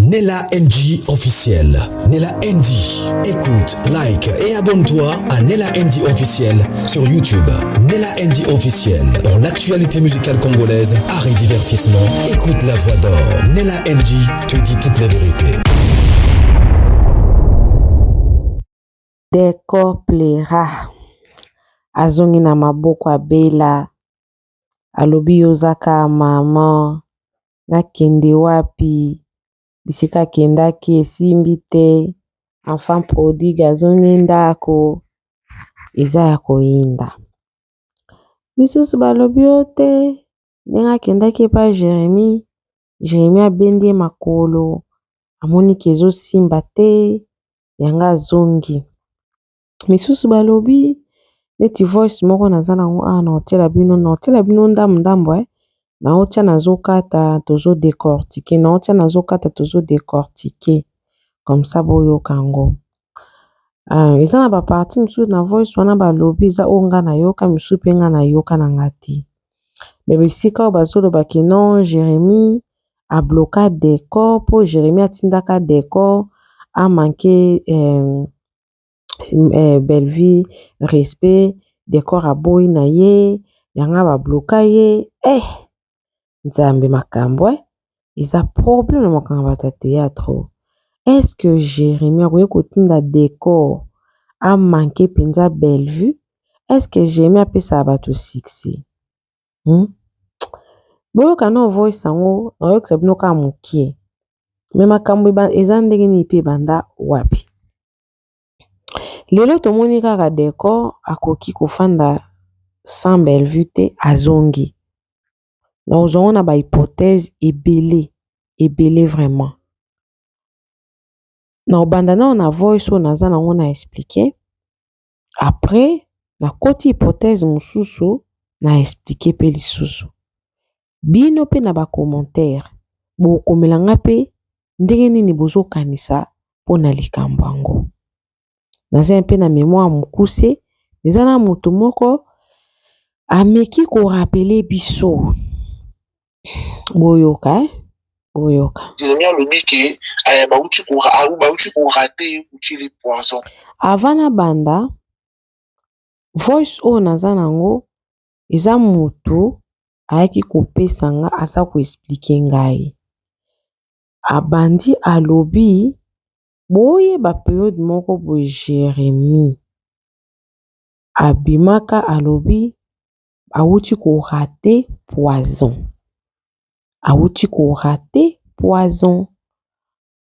Nella NG officiel. Nella NG. Écoute, like et abonne-toi à Nella NG officiel sur YouTube. Nella NG officiel. Pour l'actualité musicale congolaise, art et divertissement, écoute la voix d'or. Nella NG te dit toute la vérité. Décor plaira. Azongi na maboko abela. Alobi yozaka mama. Nakende wapi. Bisika kendaki esimbi te. Enfant prodigue azongi ndako. Eza ya koyinda. Misusu balobi ote. Ndenge akendaki epa Jérémie. Jérémie abendi makolo. Amoni kezo simba te. Yanga azongi. Misusu balobi. Neti voice moko naza nango na hotela bino ndambo na otia nazokata tozo décortiquer comme ça boyo kango eza na ba partie misusu na voice wana balobi eza onga na yoka misusu pe nga na yoka na ngati mais bisika bazoloba ke non Jérémie a bloqué décor po Jérémie atindaka décor a manqué Bellevue respect décor aboyi na ye yanga ba bloka ye nzambe makambo eza problème na makambo bata théâtre est-ce que Jérémie akoki kotinda décor a manqué penza Bellevue est-ce que Jérémie apesa bato succès boyoka no voice yango oyokisa bino kaka mokie me makambo eza ndenge nini pe banda wapi lelo tomoni kaka décor akoki kofanda sans Bellevue te azongi na ozongo na ba hypothèse ebele vraiment na obanda na voice oyo naza nango na expliquer après na koti hypothèse mosusu na expliquer pe lisusu bino pe na ba commentaire bokomelanga pe ndenge nini bozokanisa mpona likambo yango naza mpe na mémoire mokuse eza na moto moko ameki korapele biso boyoka Jérémie alobi ke bauti korate utili poison avant na banda voice oyo naza nango eza moto ayaki kopesa nga asa koexplike ngai abandi alobi boyeba periode moko boye Jérémie abimaka alobi awuti korate poison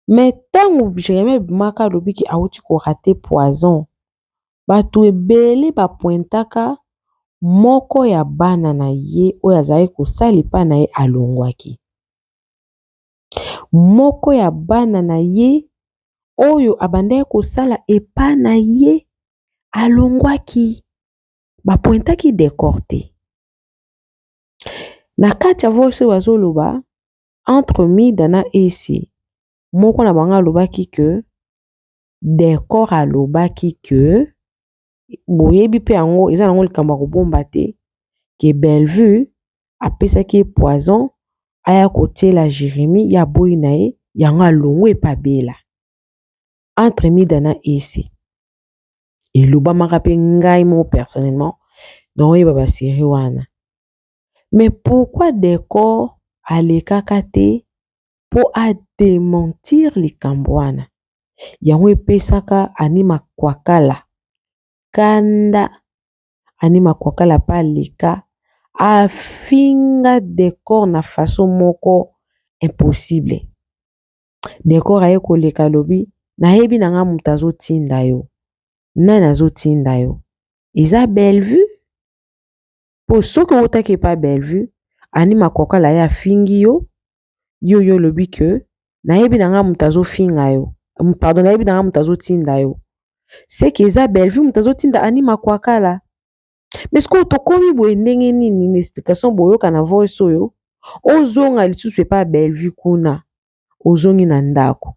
mais ntango Jérémie abimaka alobi ki awuti korate poison bato ebele bapointaka moko ya bana na ye oyo azali kosala epa na ye alongwaki moko ya bana na ye oyo abandaki kosala epa na ye alongwaki bapointaki décor te na kati ya voice oyo bazoloba entre Mida na Esi moko na bango alobaki ke décor alobaki ke boyebi pe yango eza nango likambo ya kobomba te ke Bellevue apesaki poison aya kotiela Jérémie ya boyi na ye yango alongwe epa bela entre Mida na Esi elobamaka pe ngai mo personnellement donc oyeba basérie wana mais pourquoi décor alekaka te po adémentir likambo wana yango epesaka Anima Kwakala kanda Anima Kwakala pa leka afinga décor na façon moko impossible décor aye koleka lobi nayebi nanga moto azotinda yo nani azotinda yo eza Bellevue po soki otaki epa Bellevue Anima Kwakala ya afingi yo lobi ke nayebi nanga moto azofinga yo pardon nayebi nanga moto azotinda yo seki eza Bellevue moto azotinda Anima Kwakala mais sikoyo tokomi boye ndenge nini na explication boyoka na voice oyo ozonga lisusu epa Bellevue kuna ozongi na ndako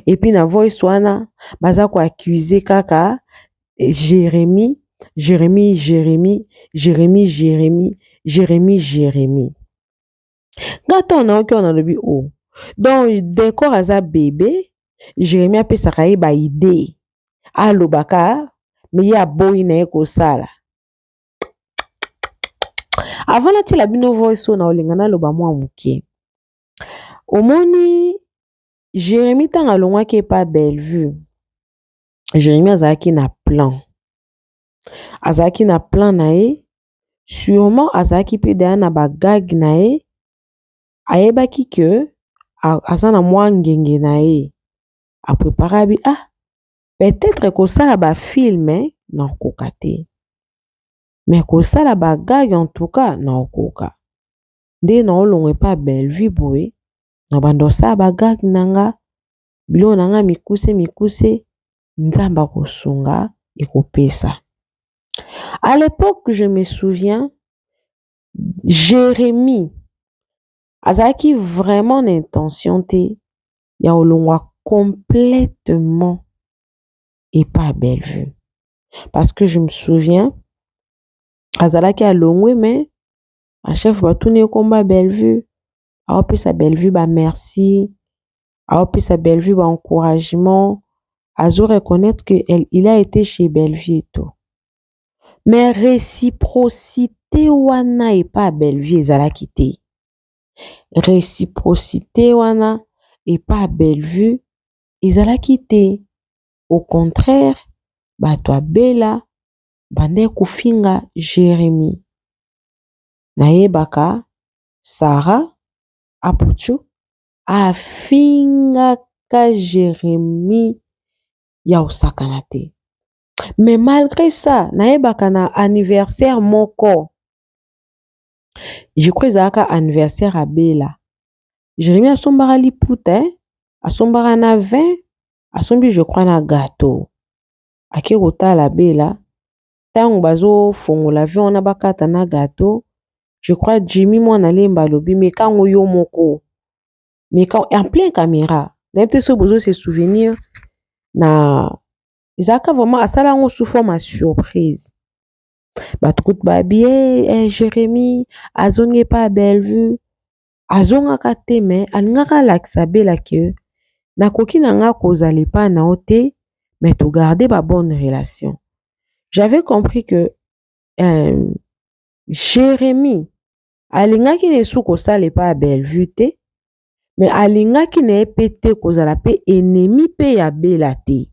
epi na voice wana baza koaccuse kaka Jérémie ngata naoki wana lobi Donc décor aza bébé Jérémie apesaka ye ba idée alobaka me ye aboyi na ye kosala. Avant natiela bino voice oyo na olinga naloba mwa moke. Omoni Jérémie ntango alongwaki epa Bellevue, Jérémie azalaki na plan. Azalaki na plan na ye, sûrement azalaki mpe deya na bagag na ye, ayebaki ke aza na mwa ngenge na ye. Aprépara bi peut-être kosala bafilme na okoka te. Mais kosala bagag en tout cas na okoka. Nde na olongwa epa Bellevue boye, na bando osala bagag nanga, bilo nanga mikuse, nzambe akosunga ekopesa. À l'époque, je me souviens, Jérémie azalaki vraiment l'intention te ya olongwa complètement et pas Bellevue. Parce que je me souviens, azalaki alongwe mais à chaque fois tourner komba Bellevue, aopesa Bellevue ba merci, aopesa Bellevue ba encouragement, azo reconnaître que il a été chez Bellevue et tout. Mais réciprocité wana et pas Bellevue ezalaki te. Réciprocité wana et pas Bellevue ezalaki te. Au contraire, bato abela bande kofinga Jérémie. Nayebaka Sarah Apuchu afingaka Jérémie ya osakana te. Mais malgré ça, nayebaka na anniversaire moko. Je crois ezalaka anniversaire à Bela. Jérémie asombaka liputa, asombaka na vin, asombi je crois na gâteau. Ake kotala Bela, tango bazo fongola vin wana bakata na gâteau, je crois Jimmy mwana lemba lobi mekango yo moko. Mekango en plein caméra. N'importe so bozo se souvenir na ezalaka vraiment asala ngo sous forme surprise. Batukut babie Jérémie azonge pa Bellevue azongaka te mais alingaka lakisa Bela ke nakoki nanga kozala pa na ote mais to garder ba bonne relation. J'avais compris que Jérémie alingaki nesu kosala pa Bellevue te mais alingaki na epete kozala pe ennemi pe ya Bela te.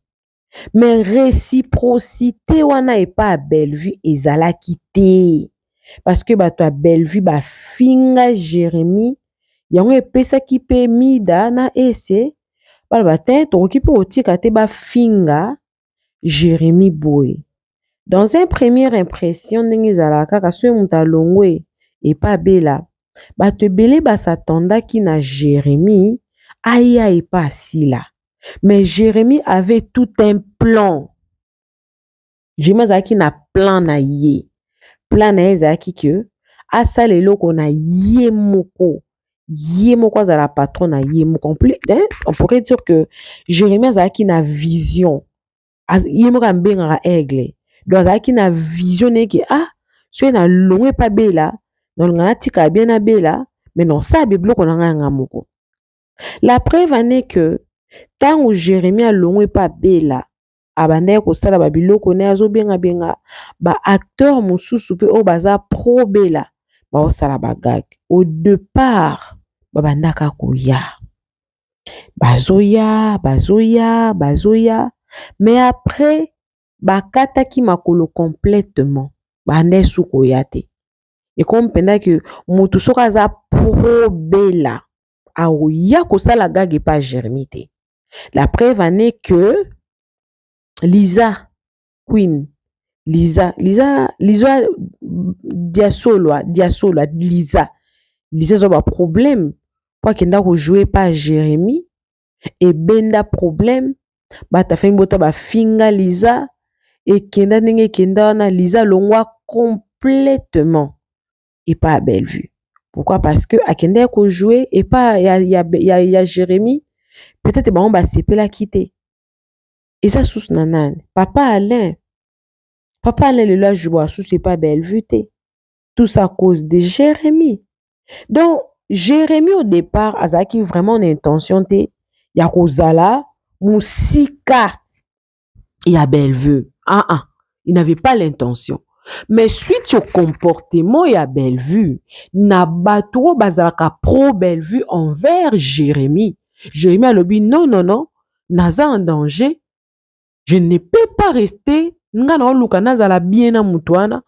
Mais réciprocité wana epa Bellevue ezalaki te. Parce que bato a Bellevue ba finga Jérémie yango epesaki pe mida na ese bala batin tokoki pe otika te ba finga Jérémie boye. Dans une première impression ndenge ezalaka kaka so muta longwe epa Bela bato ebele basatondaki na Jérémie aya epa Sila. Mais Jérémie avait tout un plan. Jérémie azalaki na plan na ye. Plan na ye ezalaki ke asala eloko na ye moko. Ye moko azala patron na ye moko. On pourrait dire que Jérémie azalaki na vision. Ye moko ambengaka aigle. Donc azalaki na vision neke so na longwe pa Bela, na longana tika bien na Bela, mais non ça biloko na nga moko. La preuve en est que tango Jérémie alongwe pa Bela abandaki kosala ba biloko ne azobenga ba acteur mosusu pe o baza pro Bela ba osala bagag. Au départ babandaka koya. Bazoya, mais après bakataki makolo complètement. Bande suko yate. Et comme pendant que mutu soka aza pro Bela aoya kosala gag pa Jérémie te. La preuve en est que Lisa Queen Lisa Diasolo Lisa zo ba problème pour kenda ko jouer pas Jérémie et benda problème bata fengi bota ba finga Lisa et kenda ndenge kenda na Lisa longwa complètement et pas Bellevue. Pourquoi? Parce que akenda ko jouer et pas ya Jérémie peut-être ba on ba sepela quitter. Et ça sous nanan. Papa Alain le loi joie sous c'est pas Bellevue. Tout ça à cause de Jérémie. Donc Jérémie au départ azaki vraiment une intention te ya kozala musika ya Bellevue. Il n'avait pas l'intention. Mais suite au comportement ya Bellevue, na bato bazalaka pro Bellevue envers Jérémie. Jérémie a lobi non, naza en danger. Je ne peux pas rester. Nga na oluka nazala bien na mutuana.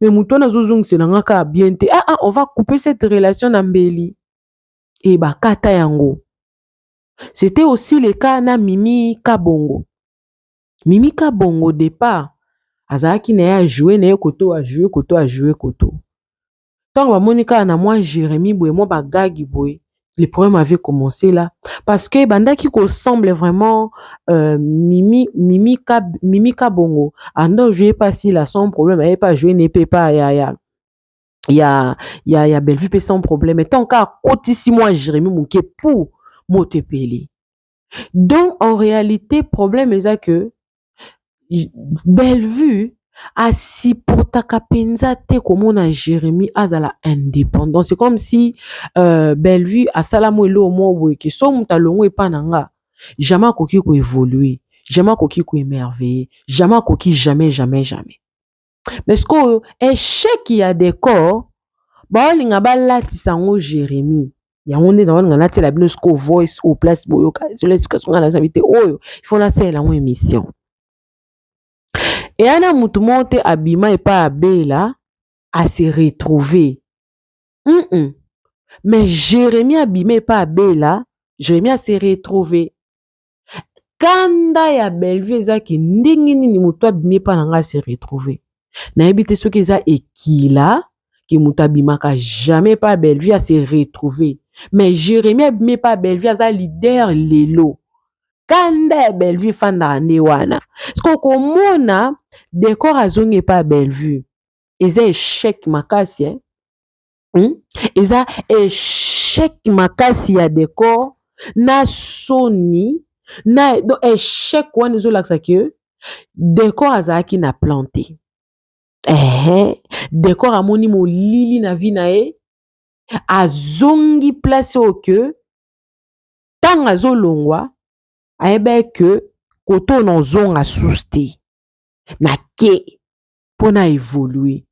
Mais mutuana zozung se nangaka bien te. On va couper cette relation na mbeli. Et bakata yango. C'était aussi le cas na Mimi Kabongo. Mimi Kabongo au départ, azalaki na ya jouer na koto a jouer koto. Tant que Monica na moi Jérémie boy moi bagagi boy, les problèmes avaient commencé là parce que banda qui ressemble vraiment Mimi Kabongo, ando jouer pas si là sans problème, elle pas jouer ne peut pas ya Bellevue peut sans problème. Et tant qu'à côté si moi Jérémie mouké pour motepeli. Donc en réalité problème est ça que Bellevue a si potaka penza te komona Jérémie azala indépendant. C'est comme si Bellevue a salamo elo mo weke so mutalongo epa nanga jamais koki ko évoluer, jamais koki ko émerveiller, jamais koki jamais. Mais ce que échec y a des corps ba linga ba latisa ngo Jérémie. Yango nde na nga latela bino sko voice au place boyoka sur l'explication na invité oyo il faut la faire la émission. Et ana mutu monte abima et pas abela à se retrouver. Mais Jérémie abima et pas abela, Jérémie a se retrouver. Kanda ya Bellevue ezaki ndingi nini mutu abima pas nanga se retrouver. Na ebite soki eza ekila ki mutu abimaka jamais pas Bellevue à se retrouver. Mais Jérémie abima pas Bellevue aza leader lelo. Kanda ya Bellevue fanda nde wana. Parce que mona décor azongi pa Bellevue. Eza échec makasi eza échec makasi ya décor na soni na do échec wana zo laksa que décor azaki na planté. Décor amoni molili na vie na e azongi place au que tant azolongwa ayebe que koto na zonga souste na ke pona évoluer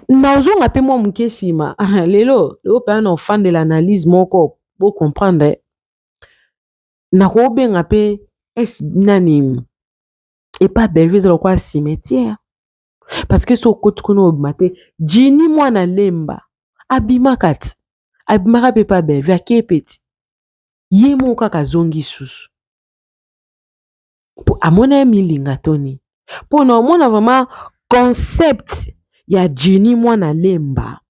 na zonga pe moi muke sima lelo pe na fan de l'analyse moko pour comprendre na ko benga pe nani et pas Bellevue za quoi cimetière parce que so kotu kono obmate jini mwana lemba abimakati abimaka pe pas Bellevue akepeti ye mo kaka zongi susu pour amona milinga toni pour no mona vraiment concept ya Jenny mwana lemba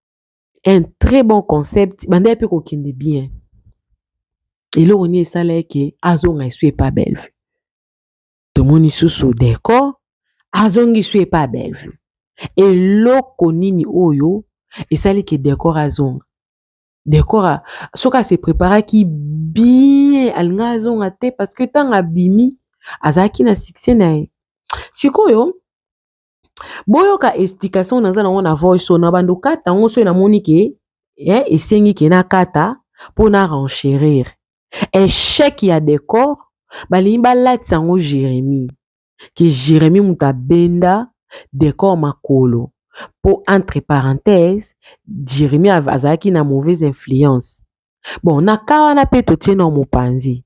un très bon concept banda pe ko kende bien et là on est sala ke azonga isue pas Bellevue to moni susu décor azongi isue pas Bellevue et loko nini oyo esali ke décor azonga décor soka se prépara ki bien alinga azonga te parce que tanga bimi azaki na succès na ye sikoyo boyoka explication naza na wana voice na bando kata ngo so na moni ke esengi ke na kata pona renchérir échec ya décor balingi balatisa ngo Jérémie que Jérémie muta benda décor makolo pour entre parenthèses Jérémie azaki na mauvaise influence bon na kawana pe totie na mopanzi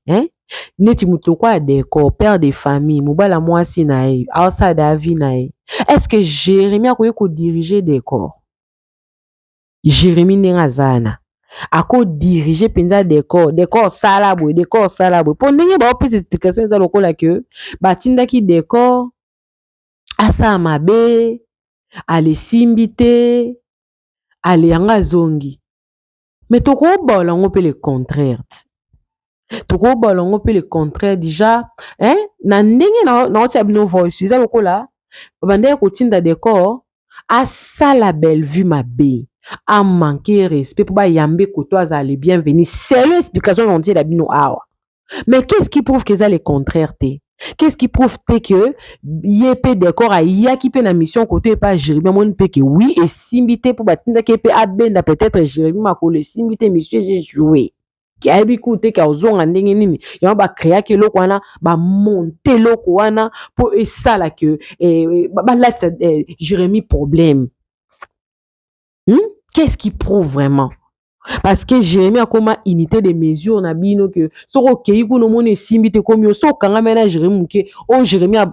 neti mutu kwa décor père de famille mobala mwasi na ye outside da vie na ye est-ce que Jérémie akoki ko diriger décor Jérémie ndenga zana ako diriger penza décor sala boy po ndenge ba opesa explication eza lokola que batindaki décor asa mabe ale simbite ale yanga zongi mais toko bola ngo pe le contraire toko bola ngo pe le contraire déjà na ndenge na otia bino voice eza lokola bande ko tinda décor asala Bellevue mabe a manquer respect pour ba yambe koto azali bienvenue c'est l'explication entière la bino awa mais qu'est-ce qui prouve que ça le contraire te Qu'est-ce qui prouve que yépé d'accord à yaki pe na mission côté pas Jérémie mon pe que oui et simbité pour batinda ke pe abenda peut-être Jérémie makolo simbité monsieur j'ai joué qui a écouté ka ozonga ndenge nini ya ba créer que loko wana ba monter loko wana pour ça là que ba là Jérémie problème. Qu'est-ce qui prouve vraiment? Parce que Jérémie a comme unité de mesure na bino que so okei kuno mone simbite comme so kanga mena Jérémie ke o Jérémie a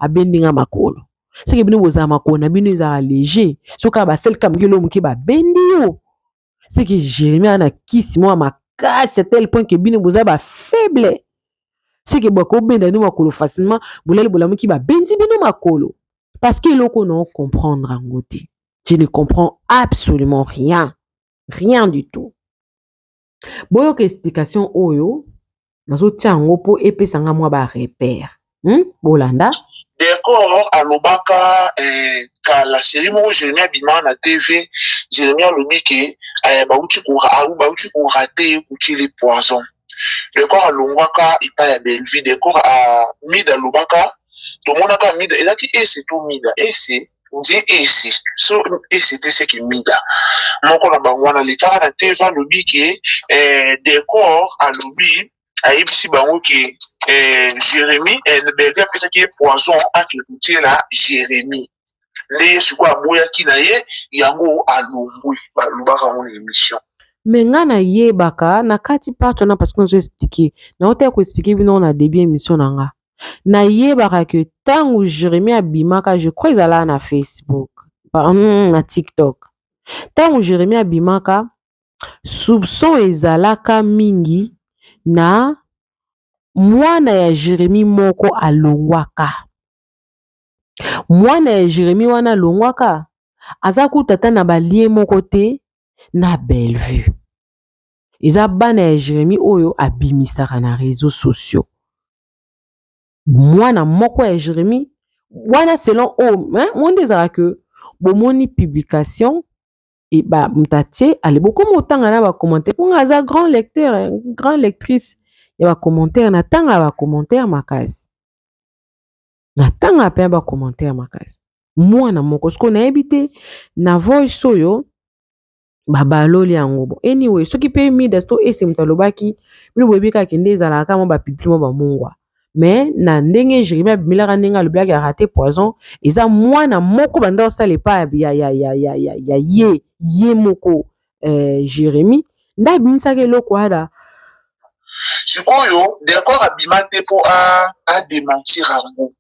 bendinga makolo. C'est que bino boza makolo na bino za léger. So ka ba sel kam gelo muke ba bendi yo. C'est que Jérémie ana kisi mo makasi à tel point que bino boza ba faible. C'est que bako benda no makolo facilement bolele bolamu ki ba bendi bino makolo. Parce que loko non comprendre en côté. Je ne comprends absolument rien. Rien du tout. Boyo ke explication oyo nazo tiango po epesanga mwa ba repère. Bolanda. D'accord, alobaka kala série mo Jérémie abima na TV, Jérémie alobi ke bauti ko rater kutili poison. D'accord, alongwaka ipa ya Bellevue, d'accord a mida alobaka to monaka mida ezaki ese to mida ese on dit ese so c'était ce qui mida moko na bango na litara na TV alobi ke d'accord alobi ayebisi bango ke Jérémie Bellevue apesaki poison akekutie na Jérémie nde sikoyo aboyaki na ye yango alongwi balobaka ngo na émission. Mais nga na yebaka na kati parto na parce que nous expliquer na ote ko expliquer bino na début émission nanga na yebaka que tango Jérémie abimaka je crois ezala na Facebook na TikTok tango Jérémie abimaka soupçon ezalaka mingi na mwana ya Jérémie moko alongwaka mwana ya Jérémie wana alongwaka aza kutata na balie moko te na Bellevue. Eza bana ya Jérémie oyo abimisaka na réseaux sociaux. Mwana moko ya Jérémie wana selon monde ezaka que bomoni publication et ba mutatie ale beaucoup motanga na ba commentaire pour aza grand lecteur grand lectrice ya ba commentaire na tanga ba commentaire makasi. Na tanga pe ba commentaire makasi. Mwana moko sko na ebité na voice oyo babaloli yango bon anyway soki pe mida sto ese mutalobaki bino boyebika kende ezalaka mo bapibli mo bamongwa mais na ndenge Jérémie abimilaka ndenge alobaki ya raté poison eza mwana moko banda osala epa ya ye moko Jérémie nde abimisaka eloko wana sikoyo d'accord abima te mpo adementir yango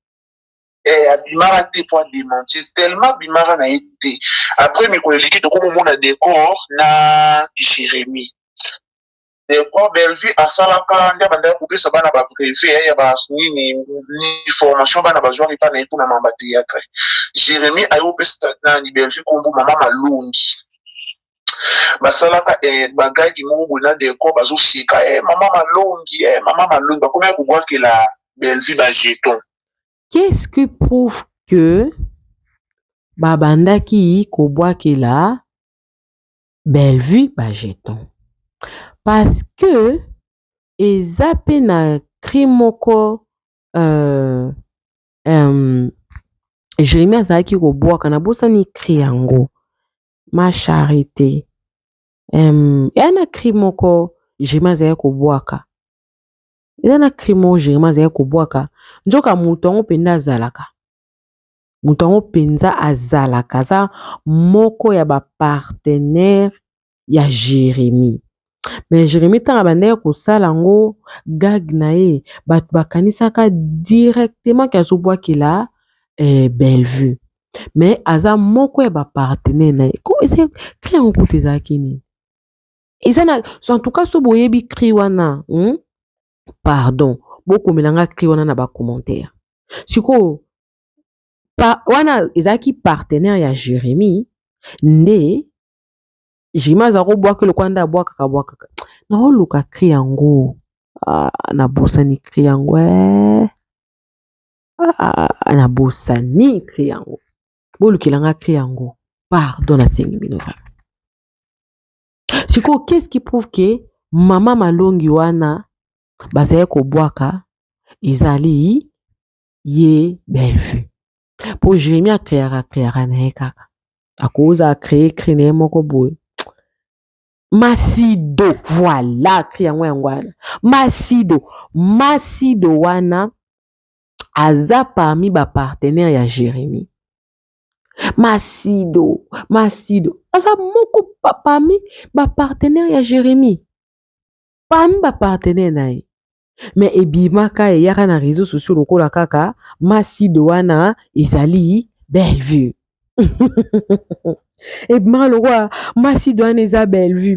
abimaka te po adémentir tellement abimaka na ye te après mikolo eleki tokomomona décor na Jérémie décor Bellevue asalaka nde bandaki kopesa bana baprivé ya banini formation bana bazwaki mpa na ye mpona mamba théâtre Jérémie aye kopesa nani Bellevue kombo mama malongi basalaka bagagi moko boye na décor bazosika mama malongi bakomi kobwakela Bellevue bajeton. Qu'est-ce qui prouve que babandaki kobwakela Bellevue bajeton? Parce que eza pe na cri moko Jérémie azalaki kobwaka na bosani cri yango ma charité eza na cri moko Jérémie azalaki kobwaka eza na cri moko Jérémie azalaki kobwaka nzoka moto yango mpenza azalaka moto yango mpenza azalaka aza moko ya bapartenaire ya Jérémie. Mais Jérémie tanga bandaki kosala yango gag na ye bato bakanisaka directement ke azobwakela Bellevue mais aza moko ya bapartenaire na ye ko ese cri yango kuta ezalaki nini eza na en tout cas so boyebi cri wana pardon bokomelanga cri wana na bacommentaire sikoyo wana ezalaki partenaire ya Jérémie nde Jérémie aza kobwaka lokwa nde abwakaka naoluka cri yango nabosani cri yango nabosani cri yango bolukelanga cri yango pardon nasengi bino sikoyo qu'est-ce qui prouve que mama malongi wana bazali kobwaka ezali ye Bellevue. Po Jérémie akreaka na ye kaka. Akoza créer na ye moko boye. Masido, voilà, cri yango yango wana. Masido wana aza parmi ba partenaire ya Jérémie. Masido aza moko parmi ba partenaire ya Jérémie. Parmi ba partenaire na ye. Mais ebimaka eyaka na réseaux sociaux lokola kaka Masido wana ezali Bellevue. Et malheureux, Masido wana eza Bellevue.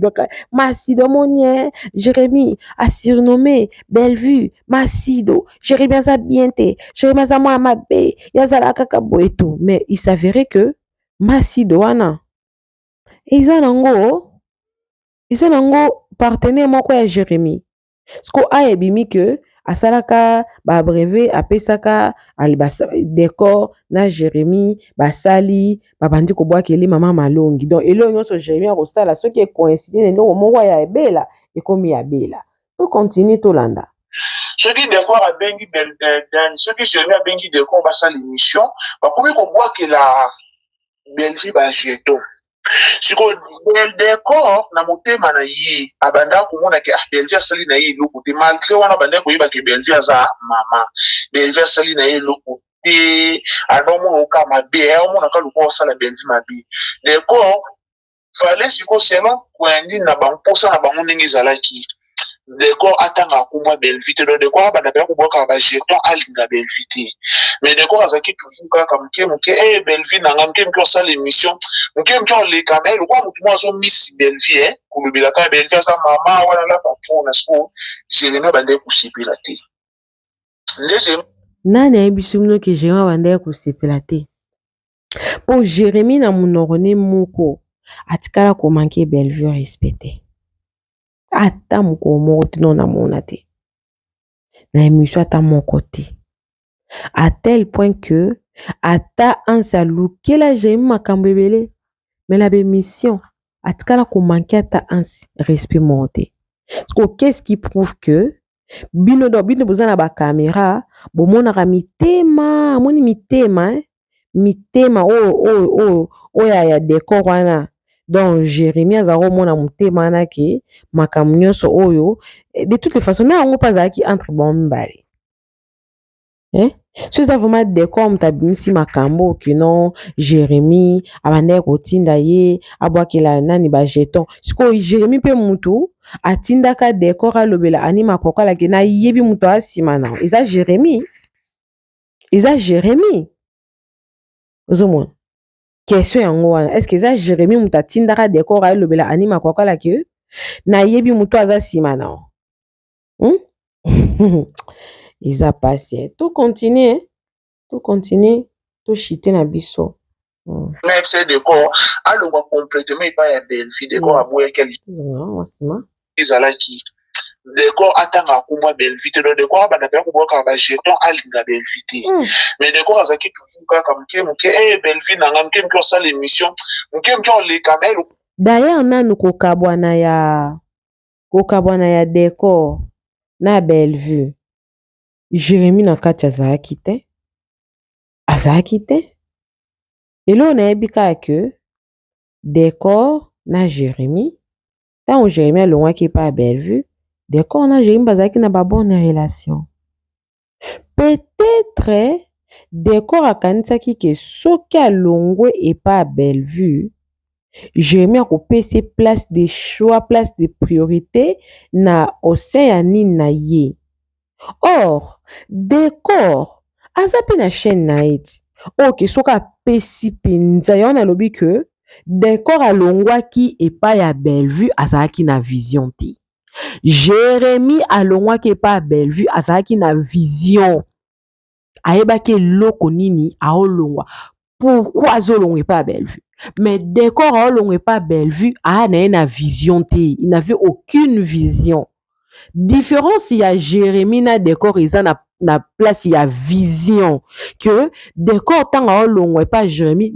Masido monie, Jérémie a surnommé Bellevue. Masido, Jérémie aza bien te. Jérémie aza mwa mabe. Yazala kaka boye tout. Mais il s'avérait que Masido wana eza nango partenaire moko ya Jérémie. Sko ayebimi que asalaka ba brevet apesaka décor na Jérémie basali babandi ko bwa kele mama malongi. Donc elongi nyonso Jérémie akosala soki coïncide na ndongo moko ya ebela ekomi ya bela. To continue to landa. Soki décor abengi soki Jérémie abengi décor basala émission bakomi ko bwa kela Bellevue ba jeton. Siko décor na motema na ye abanda komona ke Bellevue asali na ye eloko te malgré wana banda koyeba ke Bellevue aza mama. Bellevue asali na ye eloko te anomona oka mabe aomona ka loko osala Bellevue mabe. Décor fallait siko selon kwendi na bamposa na bango ndenge ezalaki. Décor atanga kumwa Bellevue te donc décor abanda pe kubwaka ba jeton alinga Bellevue te. Mais décor azaki toujours kaka muke Bellevue nanga muke osala émission muke oleka mais lokwa mutu mo azo miss Bellevue kulubila ka Bellevue asa mama wana la patron na sko Jérémie bande kusipila te. Nani ayebisumno ke Jérémie bande kusipila te. Po Jérémie na munoko ne moko atikala ko manquer Bellevue respecté. Ata moko moko te non amona te. Na émission ata moko te. À tel point que ata ansa lukela Jérémie makambo ebele. Mais la mission atikala ko manquer ata ansi respect monté. Qu'est-ce qui prouve que bino bozana ba caméra bomonaka mitema amoni mitema ya décor wana. Donc Jérémie azaro mona mutema na ke makambo nyonso oyo de toutes les façons na ngo pazaki entre bon mbali. So ça vraiment décor mutabimisi makambo que non Jérémie abande kotinda ye abwakela nani ba jeton. Siko Jérémie pe mutu atindaka décor alobela anima kokola ke na yebi mutu asima na. Eza Jérémie. Ozomona. Question yango wana. Est-ce que eza Jérémie mutu atindaka décor alobela anima kokola ke na yebi mutu asima na. Eza passé. Tout continue, tout chiter na biso. Mais c'est décor, alors on va complètement pas ya Bellevue décor à boye quel. Izalaki. Décor atanga kumwa Bellevue te décor bana pe ko boka ba jeton alinga Bellevue te. Mais décor azaki toujours kaka muke Bellevue nanga muke osala émission muke oleka mais d'ailleurs nanu kokabwana ya décor na Bellevue. Jérémie na kati azalaki te. Elo na ebika que décor na Jérémie. Tant Jérémie alongwaki pa Bellevue, décor na Jérémie bazalaki na ba bonne relation. Peut-être décor akanisaki ke soki alongwe et pas Bellevue, Jérémie akopesa place de choix, place de priorité na océani na ye. Or, décor, azapi na chaîne na eti. Ok, soka pesi penza yon alobi que décor alongwaki epa ya Bellevue azalaki na vision ti. Jérémie alongwaki epa ya Bellevue azalaki na vision. Ayebaki eloko nini aolongwa. Pourquoi azolongwa epa ya Bellevue? Mais décor aolongwa epa ya Bellevue na vision ti. Il n'avait aucune vision. Différence il y a Jérémie na décor isa na place il y a vision que décor tanga olongwe pas Jérémie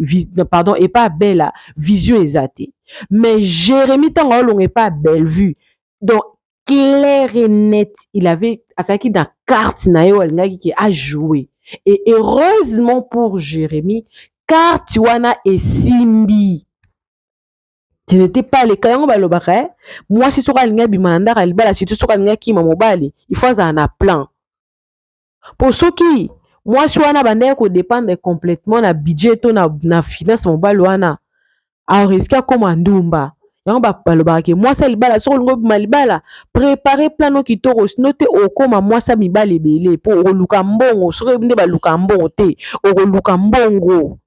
pardon et pas Bella vision ezate mais Jérémie tanga olongwe pas Bellevue donc clair et net. Il avait attaqué dans carte nayo qui a joué. Et heureusement pour Jérémy, carte wana et Simbi. Ce n'était pas le cas. Moi, si tu as bimanda kalibala, si tu as ki mamobali, il faut un plan. Pour ceux qui, moi, si on a bandé ko dépendre complètement na budget to na finance mobile wana, a risque comme andumba. Yango ba baloba ke moi ça libala so ngo malibala préparer plan no kitoko note okoma moi ça mibale belé pour oluka mbongo so nde ba luka mbongo te oluka mbongo.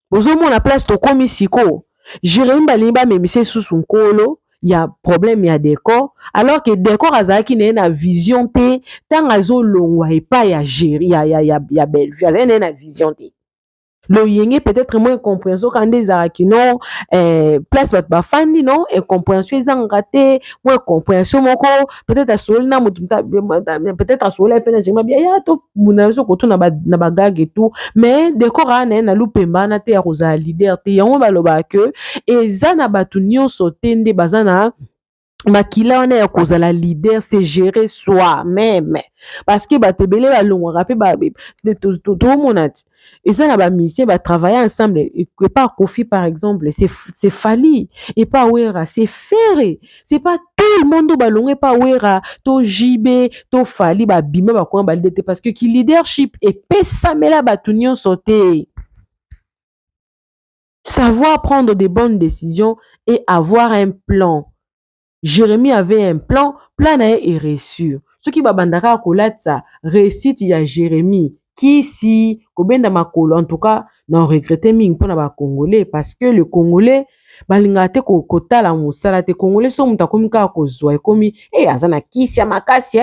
Bozo mona place to komi siko. Jérémy balingi ba memise susu nkolo, il y a problème ya décor alors que décor azaki na vision te tant azo longwa et pas ya gérer ya belle vue azaki na vision te. Le yenge peut-être moins incompréhension quand des araki non place ba fandi non incompréhension ezangate moins compréhension moko peut-être asoli na mututa peut-être asoli pe na jema bien ya to munazo ko to na ba gag et tout mais décor na lupemba na te ya rosa leader te yango baloba que eza na batu nyonso te nde bazana makila wana ya kozala leader c'est gérer soi-même parce que batebele balongwaka pe tout monati et ça na ba mission ba travailler ensemble et pas Kofi par exemple c'est Fali et pas Wera c'est Ferré c'est pas tout le monde balongwe pas Wera to JB to Fali ba bima ba ko ba leader parce que qui leadership et pesamela batunion sauter savoir prendre des bonnes décisions et avoir un plan. Jérémy avait un plan est reçu. Ce qui babandaka kolatsa réussite ya Jérémy qui si kobenda makolo en tout cas non regretter ming pona ba congolais parce que le congolais balinga te kotala musala te congolais so muta komika kozwa ekomi azana kisi ya makasi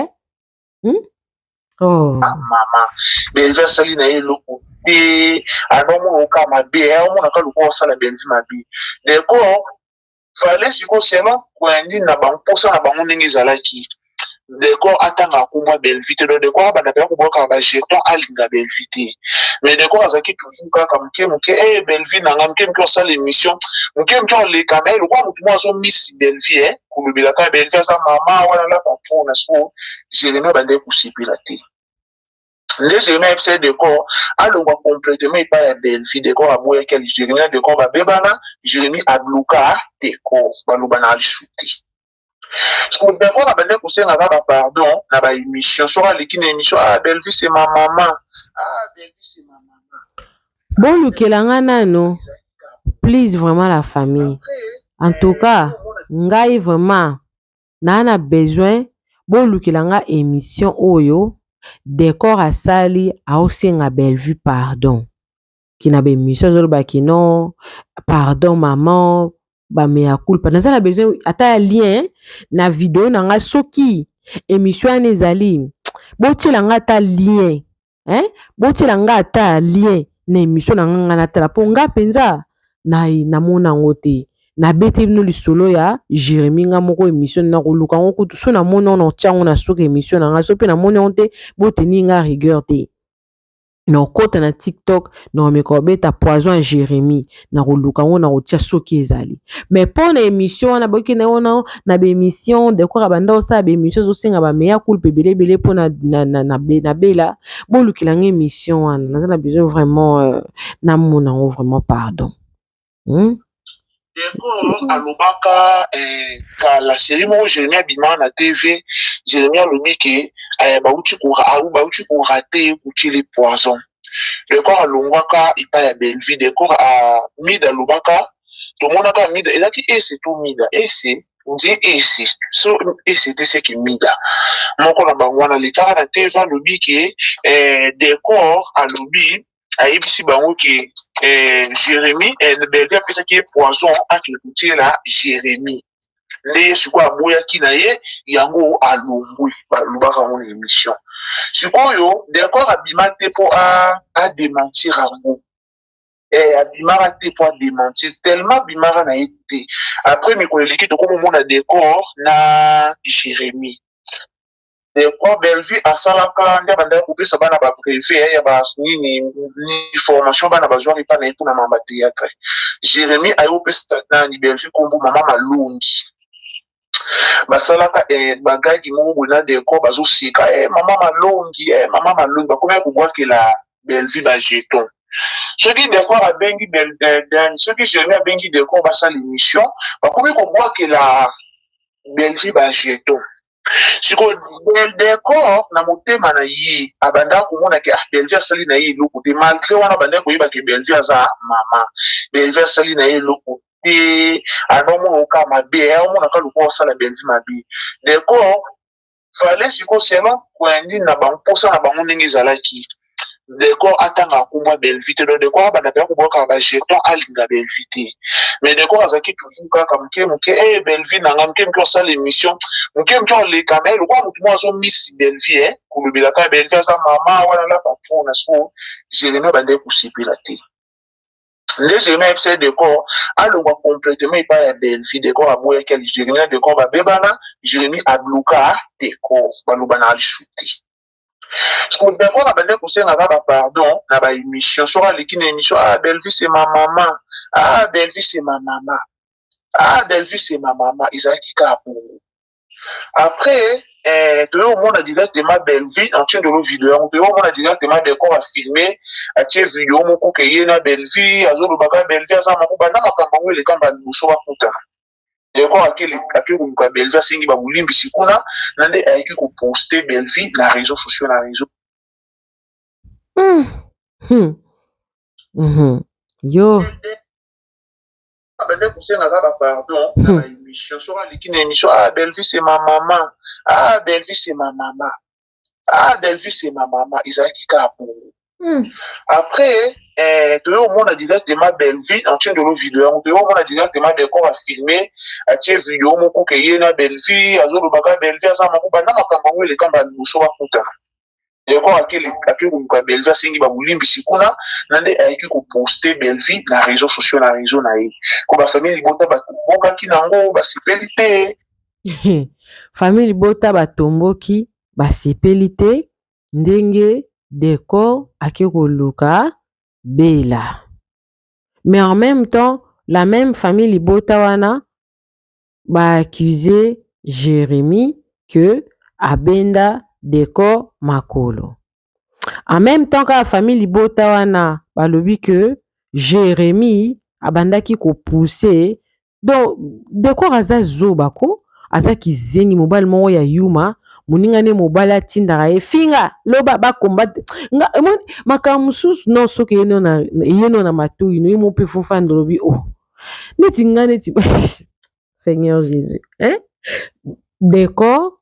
Oh mama belva sali na eloko te anomo oka mabe amona ka luko sala belvi mabe deko fallait siko sema kwendi na bankosa na bango ndenge ezalaki deko atanga kumwa belvite do deko abana pe ko boka ba jeton alinga belvite mais deko azaki toujours kaka muke belvi na ngamke mke osala émission muke ole kamel ko mutu mo so miss belvi kulubila ka belvi sa mama wala la patron na so Jérémy bande kusipila te nde Jérémy epse deko alongwa complètement ipa ya belvi deko aboya ke Jérémy deko ba bebana Jérémy abluka deko baluba na alishuti. So d'accord na bande kusenga ba pardon na ba émission so aliki na émission belvi c'est ma maman belvi c'est ma maman bon lukelanga nano please vraiment la famille en tout cas ngai vraiment na besoin bon lukelanga émission oyo décor asali aosenga Bellevue pardon kina ba émission zoloba kino pardon maman ba mea culpa na ça besoin ata lien na vidéo na nga soki émission ezali botilanga ta lien botilanga ta lien na émission na nga na tala po nga penza na mona ngote na bete bino lisolo ya Jérémy nga moko émission na koluka ngo kutu so na mona na tiango na soki émission na nga so pe na mona onte boteni nga rigueur te na kota na TikTok na meko beta poison à Jérémy na koluka ngo na kotia soki ezali mais pour na émission na boki na ona na be émission de quoi banda osa be émission zo singa ba meya culpe belé pour na bela bon lukila nga émission wana na besoin vraiment na mona ngo vraiment pardon Deko alobaka la série mo Jérémy abima na TV Jérémy alobi ke bauti ko rater kuchili poison. Deko alongwaka ipa ya Bellevue deko a mida alobaka to monaka mida elaki c'est tout mida c'est on dit c'est so c'était ce qui mida moko na bangwana lekaka na TV alobi ke décor alobi ayebisi bango ke Jérémy Bellevue apesaki poison akekutie na Jérémy nde sikoyo aboyaki na ye yango alongwi balobaka ngo na émission sikoyo décor abima te mpo adementir yango abimaka te mpo adementir tellement abimaka na ye te après mikolo eleki tokomomona décor na Jérémy deko Bellevue asalaka nde bandaki kopesa bana ba privé ya ba nini formation bana bazwaki mpa na ye mpona mamba théâtre Jérémy aye kopesa nani Bellevue kombo mama malongi basalaka bagagi moko boye na décor bazosika mama malongi mama malongi bakomi kobwakela belvi bajeton soki décor abengi soki Jérémie abengi décor basala émission bakomi kobwakela belvi bajeton sikoyo décor na motema na ye abandaka komona ke belvi asali na ye eloko te malgré wana abandaki koyeba ke belvi aza mama belvi asali na ye eloko te anomona oka mabe aomonaka lokola osala belvi mabe décor fale sikoyo selon koyandi na bango mposa na bango ndenge ezalaki décor atanga akumba belvi te donc décor abanda mpenza kobwaka bajeton alinga belvi te mais décor azalaki toujours kaka moke moke belvi nanga moke moke osala émission moke moke oleka me lokola motu mo azomisi belvi kolobelaka belvi aza mama wana la patron na siko Jérémie abandaki kosepela te nde Jérémie ayebisa décor alongwa complètement epai ya belvi décor aboyaki ali Jérémie na décor babebana Jérémie abluka décor baloba na lisu te décor abandaki kosengaka bapardon na baémission soki aleki na émission belvi c'est ma maman belvi c'est ma maman belvi c'est ma maman ezalaki kaka bongo après toyomona directement belvi antie ndolo video yango toyomona directement décor afilme atie video moko ke ye na belvi azolobaka belvi aza moko banda makambo yango elekamba liboso bakutana décor ake koluka belvi asengi babolimbisi kuna na nde ayaki koposte belvi na réseau sociaux na réseau yo abandaki kosengaka bapardon na baémission soki aleki na émission belvi c'est ma maman belvi c'est ma maman belvi c'est ma maman ezalaki kaka bongo après toyomona directement belvi antie ndolo video yango toyomona directement décor afilme atie video moko ke ye na belvi azolobaka belvi aza moko banda makambo yango elekamba liboso bakutana décor ake koluka belvi asengi babolimbisi kuna na nde ayaki koposte belvi na réseau sociaux na réseau na ye ko bafamille libota batombokaki nango basepeli te famille libota batomboki basepeli te ndenge décor ake koluka bela mais en même temps la même famille libota wana baaccuse Jérémie que abenda décor makolo en même temps ka famille libota wana balobi que Jérémie abandaki kopousse donc décor aza zoba ko aza kizengi mobali moko ya yuma moninga nde mobali atindaka ye finga loba bakomba makambo mosusu non soki ye no na matoi no ye mo mpe fofanda lobi neti nga neti Seigneur Jésus décor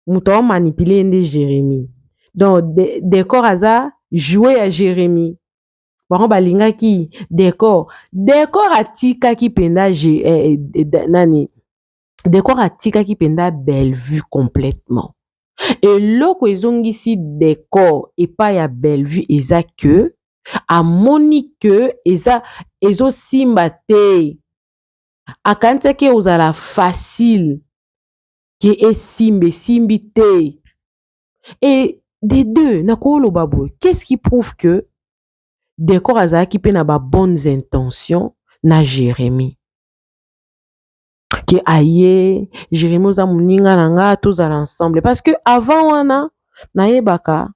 moto amanipule ye nde Jérémie donc décor aza joué ya Jérémie bango balingaki décor atikaki mpenza nani décor atikaki mpenza Bellevue complètement eloko ezongisi décor epai ya Bellevue eza que amoni que ezosimba te akantisaki ozala facile ke esimbi te et des deux nakoloba boye qu'est-ce qui prouve que décor azalaki mpe na bonnes intentions na Jérémie ke aye Jérémie oza moninga na nga tozala ensemble parce que avant wana nayebaka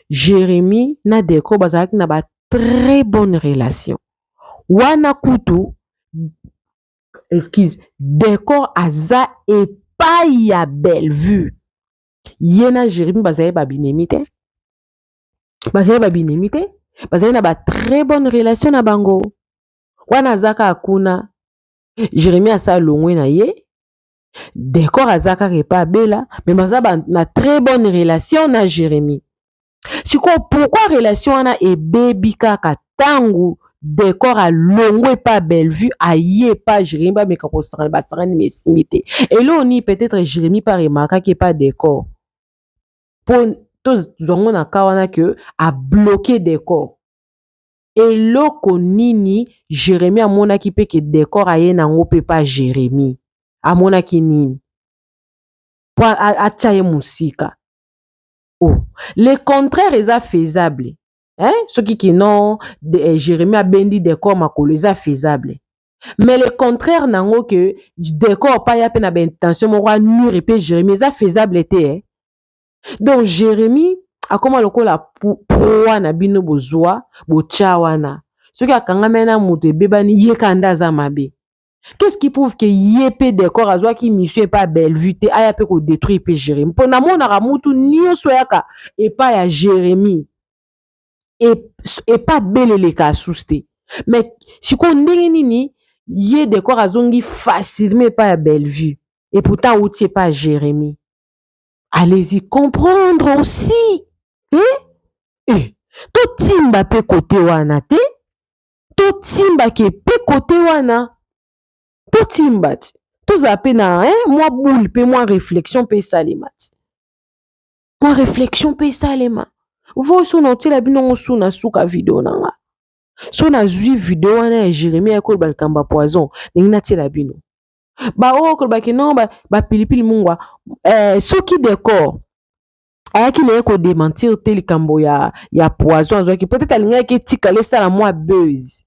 Jérémie na décor bazalaki na très bonne relation wana kutu excuse décor aza epai ya Bellevue ye na Jérémie bazali babinemi te bazali na très bonne relation na bango wana azaka akuna Jérémie asa longwe na ye décor azaka repa abela mais baza na très bonne relation na Jérémie siko pourquoi relation wana ebebi kaka tangu décor alongwe pa Bellevue aye pa Jérémie ba meka kosangana basangani mesimbi te eloni peut-être Jérémie pa remarquaki pa décor pour tozongo na ka wana que a bloqué décor eloko nini Jérémie amonaki pe ke décor aye nango pe pa Jérémie amonaki nini po atia ye musika le contraire eza faisable soki ki non Jérémie abendi décor makolo eza faisable Mais le contraire nango que décor pas ya pe na ba intention mo wa nuire pe Jérémie ça faisable était. Donc Jérémie akoma lokola proa na bino bozwa bocha wana. Soki akangama na moto ebebani ye kanda za mabe. Qu'est-ce qui prouve que yépé décor azwa ki monsieur pas belle vue te aya pe ko détruire pe Jérémie. Pour na mona ka mutu nyonso yaka et pas ya Jérémie. Et pas belele ka souste. Mais si ko ndenge nini ye décor azongi facilement pas ya belle vue. Et pourtant outie pas Jérémie. Allez-y comprendre aussi. To timba pe côté wana te. To timba ke pe côté wana. To timba ti. To zape na moi boule pe moi réflexion pe salema ti. Moi réflexion pe salema. Vo so na tela bino so na suka video na nga. So na zui video wana ya Jérémie ko ba kamba poison. Ninga tela bino. Ba o ko ba ke non ba pilipili mungwa soki décor ayaki na ko démentir te likambo ya poison azwaki peut-être alingaki tikale sala moi buzz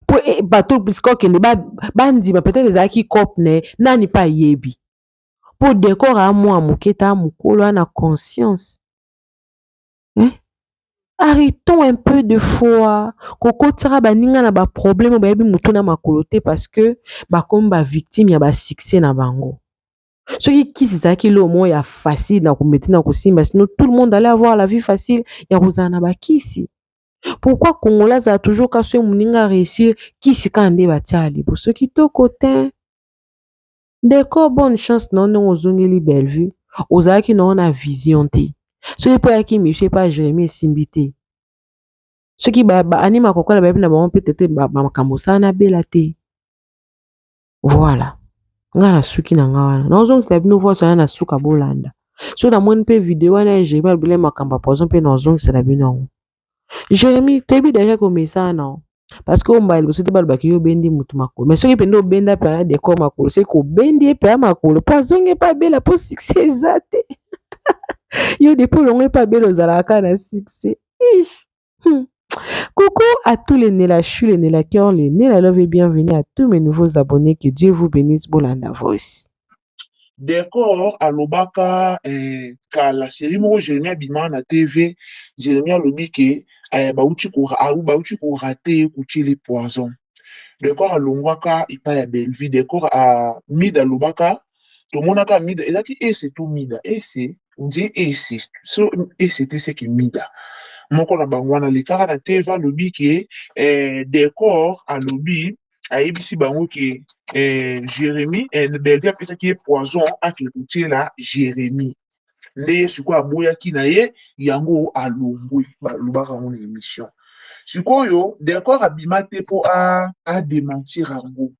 po bato bisko kende bandima peut-être ezalaki cop ne nani pa yebi po décor a moi muketa mukolo na conscience. Arrêtons un peu de fois. Koko tira baninga na ba problème ba yebi mutu na makolo te parce que ba comme ba victime ya ba succès na bango. Ce qui c'est qui le mot ya facile na kometti na kosimba sinon tout le monde allait avoir la vie facile ya kozana ba kisi. Pourquoi Congolais a toujours ka so muninga réussir kisi kande batiali pour ceux qui to côté. D'accord, bonne chance non non ozongeli belle vue. Ozaki non na vision te. Ce qui peut qui monsieur pas Jérémie simbité. Ce qui ba anima kokola ba na ba peut-être ba makambo sana bela te. Voilà. Nga na suki na nga wana. Na ozong sa bino voix sana na suka bolanda. So na moni pe video wana Jérémie bile makamba poison pe na ozong sa bino. Jérémie tebi déjà comme ça non. Parce que on ba le site bal baki yo bendi mutu makolo. Mais soki pendo benda pe de ko makolo, c'est ko bendi pe makolo. Poison est pas belle pour succès zate. Yo depuis long pas belle aux alaka na succès. Coucou à tous les Nelachu, les Nelakers, les Nelalove et bienvenue à tous mes nouveaux abonnés. Que Dieu vous bénisse, Bolanda Voice. D'accord, à l'obaka, ka la série mo Jérémie abima na TV, Jérémie alobi ke bauti ko raté kuchi les poisons. D'accord, à longwaka ipa ya Bellevue, d'accord, à mida lobaka, to monaka mida, ezaki c'est tout mida, c'est on dit c'est so c'était ce qui mida. Moko na bangwana le kaka na TV alobi ke d'accord alobi ayebisi bango ke Jérémie Bellevue apesaki poison akekutie la Jérémie nde sikoyo aboyaki na ye yango alongwe balobaka ngo na émission sikoyo d'accord abima te mpo adémentir yango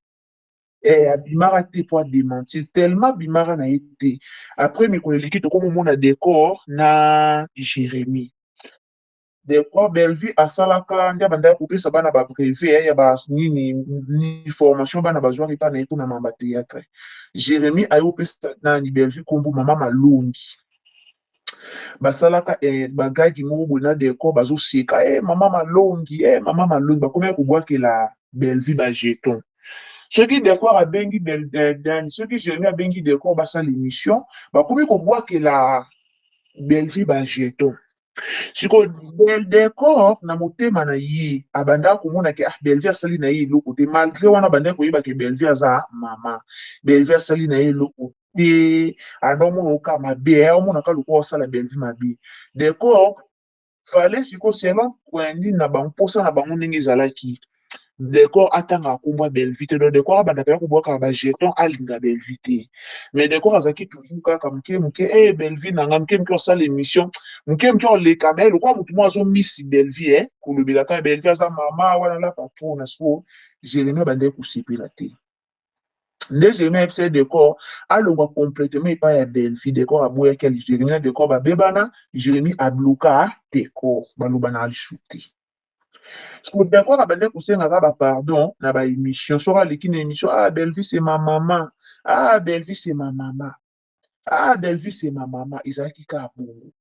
abimaka te mpo adémentir tellement abimaka na ye te après mikolo eleki tokomomona décor na Jérémie. D'accord, Bellevue asalaka ndia banda kopesa bana ba brevet ya ba ni formation bana bazwaki pa na epo na mamba théâtre. Jérémie ayo pesa na ni Bellevue kombo mama malongi. Basalaka bagagi moko bona décor bazo seka mama malongi bakomi kobwakela Bellevue ba jeton. Soki décor abengi soki Jérémie abengi décor basala émission bakomi kobwakela Bellevue ba jeton. Siko décor na motema na ye abanda komona ke Bellevue asali na ye eloko te malgré wana banda koyeba ke Bellevue aza mama Bellevue asali na ye eloko te anomona oka mabe omona ka loko osala Bellevue mabe décor fallait siko selon kwendi na bamposa na bango ndenge ezalaki décor atanga akombwa Bellevue te donc décor abandaka ya kobwaka ba jeton alinga Bellevue te mais décor azaki toujours kaka moke Bellevue nanga moke osala émission moke oleka mais lokwa motu mo azomisi Bellevue kolobelaka Bellevue aza mama wana la patron na siko Jérémie abandaki kosepela te nde Jérémie ayebisa décor alongwa complètement epai ya Bellevue décor aboyaki ya Jérémie na décor babebana Jérémie abloka décor baloba na lisu te d'accord abandaki kosengaka bapardon na baémission soki aleki na émission Bellevue c'est ma maman Bellevue c'est ma maman Bellevue c'est ma maman ezalaki kaka bongo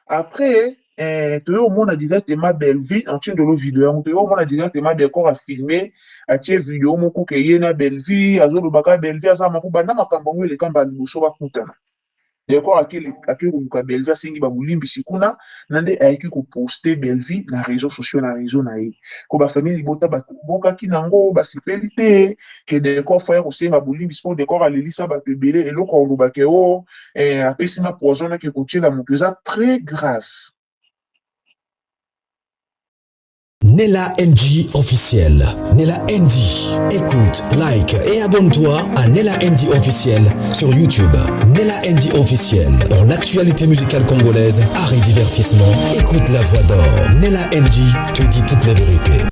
Après, tu au monde a directement belle vie en train de le vidéo. Tu au monde a directement décor à filmer, à tirer vidéo, mon coup que y na belle vie, à zolo baka belle vie, à ça ma coup bana ma kambongo le kamba liboso ba kutana. Décor akili ko belle vie singi ba bulimbi sikuna, nande aiki ko poster belle vie na réseaux sociaux na réseau na yi. Ko ba famille libota ba boka kinango ba sipelite que décor frère ko senga bulimbi sport décor a lelisa ba tebele et loko lo ba ke o apesi na poison na ke ko tila mon très grave. Nella NG officiel. Nella NG. Écoute, like et abonne-toi à Nella NG officiel sur YouTube. Nella NG officiel. Pour l'actualité musicale congolaise, art et divertissement, écoute la voix d'or. Nella NG te dit toutes les vérités.